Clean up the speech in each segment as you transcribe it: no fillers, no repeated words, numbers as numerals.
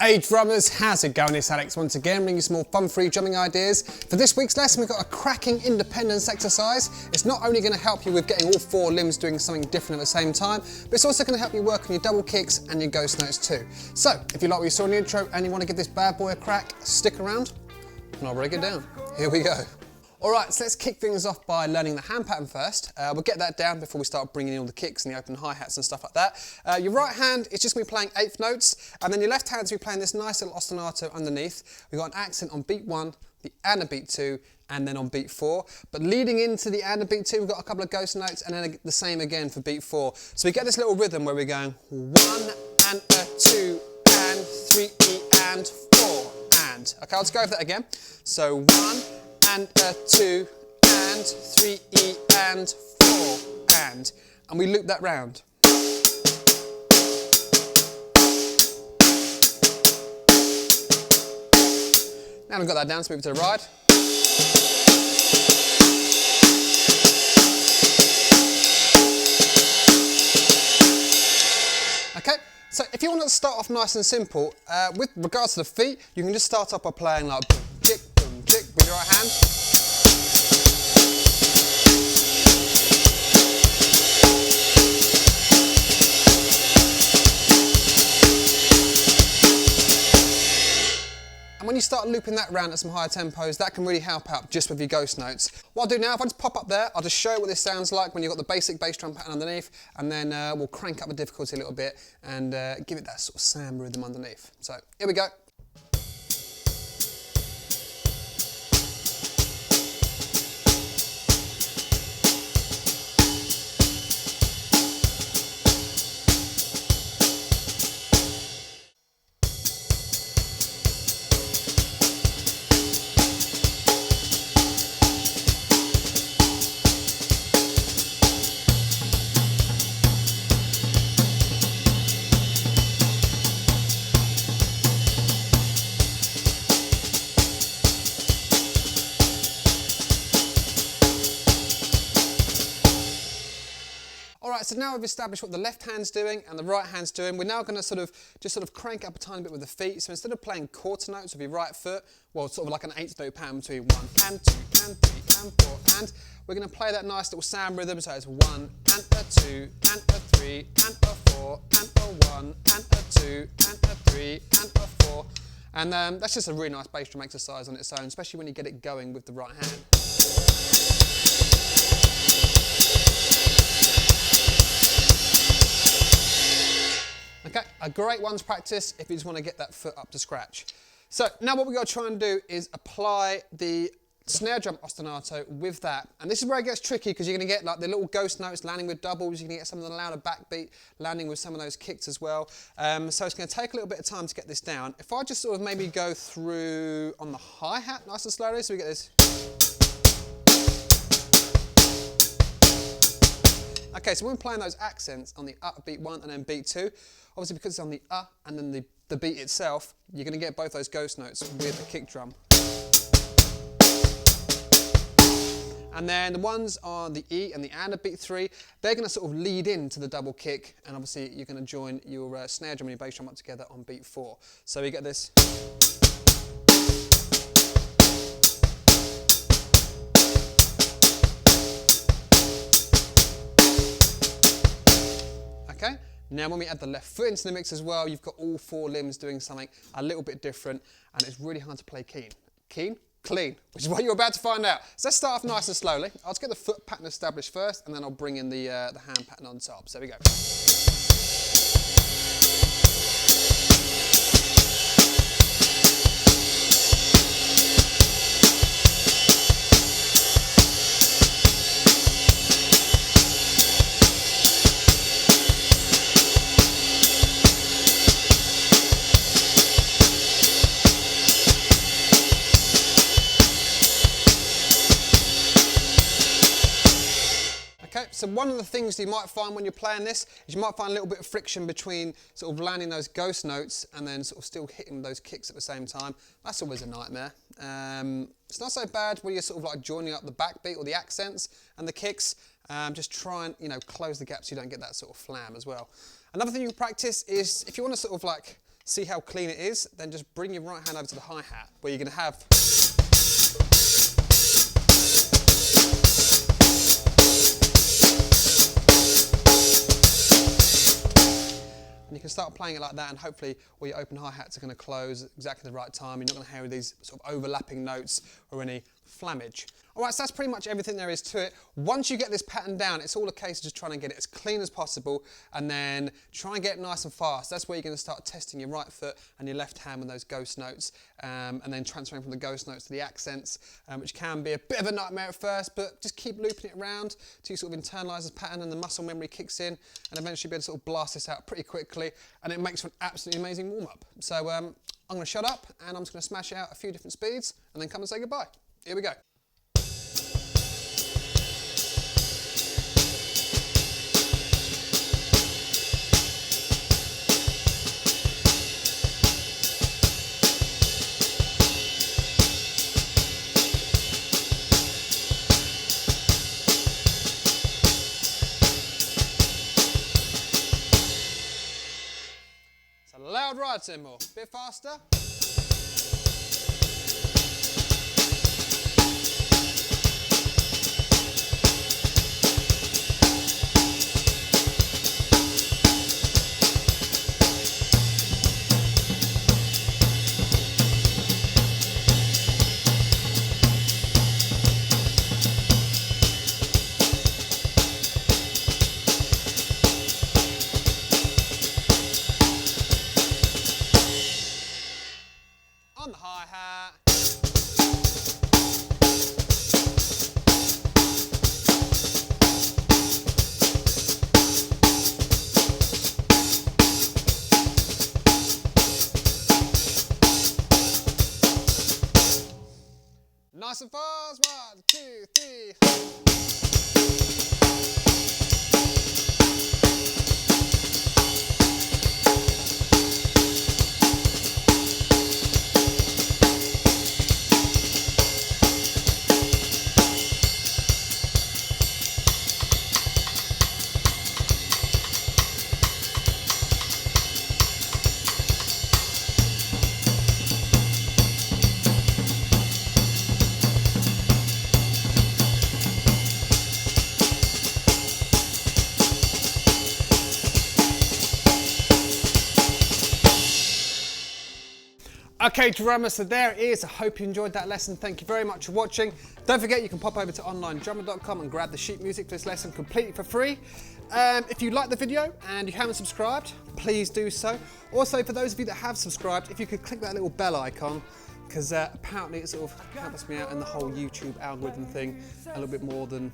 Hey drummers, how's it going? It's Alex once again, bringing you some more fun-free drumming ideas. For this week's lesson, we've got a cracking independence exercise. It's not only going to help you with getting all four limbs doing something different at the same time, but it's also going to help you work on your double kicks and your ghost notes too. So, if you like what you saw in the intro and you want to give this bad boy a crack, stick around and I'll break it down. Here we go. Alright, so let's kick things off by learning the hand pattern first. We'll get that down before we start bringing in all the kicks and the open hi-hats and stuff like that. Your right hand is just going to be playing eighth notes, and then your left hand's going to be playing this nice little ostinato underneath. We've got an accent on beat 1, the and a beat 2, and then on beat 4. But leading into the and a beat 2, we've got a couple of ghost notes, and then the same again for beat 4. So we get this little rhythm where we're going 1 and a 2 and 3 and 4 and. Okay, let's go over that again. So 1 and a 2 and 3 and 4 and we loop that round. Now we've got that down, let's move it to the right. Okay, so if you want to start off nice and simple, with regards to the feet, you can just start off by playing like boom, kick, with your right hand. And when you start looping that round at some higher tempos, that can really help out just with your ghost notes. What I'll do now, if I just pop up there, I'll just show you what this sounds like when you've got the basic bass drum pattern underneath, and then we'll crank up the difficulty a little bit and give it that sort of samba rhythm underneath. So, here we go. Alright, so now we've established what the left hand's doing and the right hand's doing. We're now going to just crank up a tiny bit with the feet. So instead of playing quarter notes with your right foot, well, sort of like an eighth note pattern between 1 and 2 and 3 and 4 and, we're going to play that nice little sound rhythm. So it's 1 and a 2 and a 3 and a 4 and a 1 and a 2 and a 3 and a 4. And that's just a really nice bass drum exercise on its own, especially when you get it going with the right hand. Okay, a great one to practice if you just want to get that foot up to scratch. So now what we've got to try and do is apply the snare drum ostinato with that. And this is where it gets tricky because you're going to get like the little ghost notes landing with doubles, you're going to get some of the louder backbeat landing with some of those kicks as well. So it's going to take a little bit of time to get this down. If I just sort of maybe go through on the hi-hat nice and slowly, so we get this. Okay, so when we're playing those accents on the beat 1 and then beat 2, obviously because it's on the and then the beat itself, you're going to get both those ghost notes with the kick drum. And then the ones on the E and the and beat 3, they're going to sort of lead into the double kick, and obviously you're going to join your snare drum and your bass drum up together on beat 4. So we get this. Okay, now when we add the left foot into the mix as well, you've got all four limbs doing something a little bit different, and it's really hard to play clean, which is what you're about to find out. So let's start off nice and slowly. I'll just get the foot pattern established first, and then I'll bring in the hand pattern on top. So there we go. Okay, so one of the things you might find when you're playing this is you might find a little bit of friction between sort of landing those ghost notes and then sort of still hitting those kicks at the same time. That's always a nightmare. It's not so bad when you're sort of like joining up the backbeat or the accents and the kicks. Just try and, close the gap so you don't get that sort of flam as well. Another thing you can practice is if you want to sort of like See how clean it is? Then just bring your right hand over to the hi-hat, where you're going to have... And you can start playing it like that, and hopefully all your open hi-hats are going to close exactly the right time. You're not going to hear these sort of overlapping notes or any flammage. Alright, so that's pretty much everything there is to it. Once you get this pattern down, it's all a case of just trying to get it as clean as possible and then try and get it nice and fast. That's where you're going to start testing your right foot and your left hand with those ghost notes, and then transferring from the ghost notes to the accents, which can be a bit of a nightmare at first, but just keep looping it around till you sort of internalise this pattern and the muscle memory kicks in, and eventually be able to sort of blast this out pretty quickly, and it makes for an absolutely amazing warm-up. So I'm going to shut up and I'm just going to smash out a few different speeds and then come and say goodbye. Here we go. Loud ride, Timor. Bit faster. On the hi-hat. Nice and fast. 1, 2, 3. Okay, drummers, so there it is. I hope you enjoyed that lesson. Thank you very much for watching. Don't forget, you can pop over to onlinedrummer.com and grab the sheet music for this lesson completely for free. If you like the video and you haven't subscribed, please do so. Also, for those of you that have subscribed, if you could click that little bell icon, because apparently it sort of helps me out in the whole YouTube algorithm thing a little bit more than,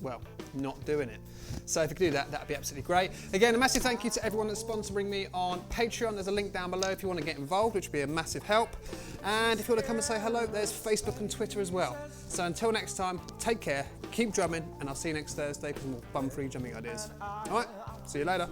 well, not doing it. So if you could do that, that'd be absolutely great. Again, a massive thank you to everyone that's sponsoring me on Patreon. There's a link down below if you want to get involved, which would be a massive help. And if you want to come and say hello, there's Facebook and Twitter as well. So until next time, take care, keep drumming, and I'll see you next Thursday for more bum-free drumming ideas. All right, see you later.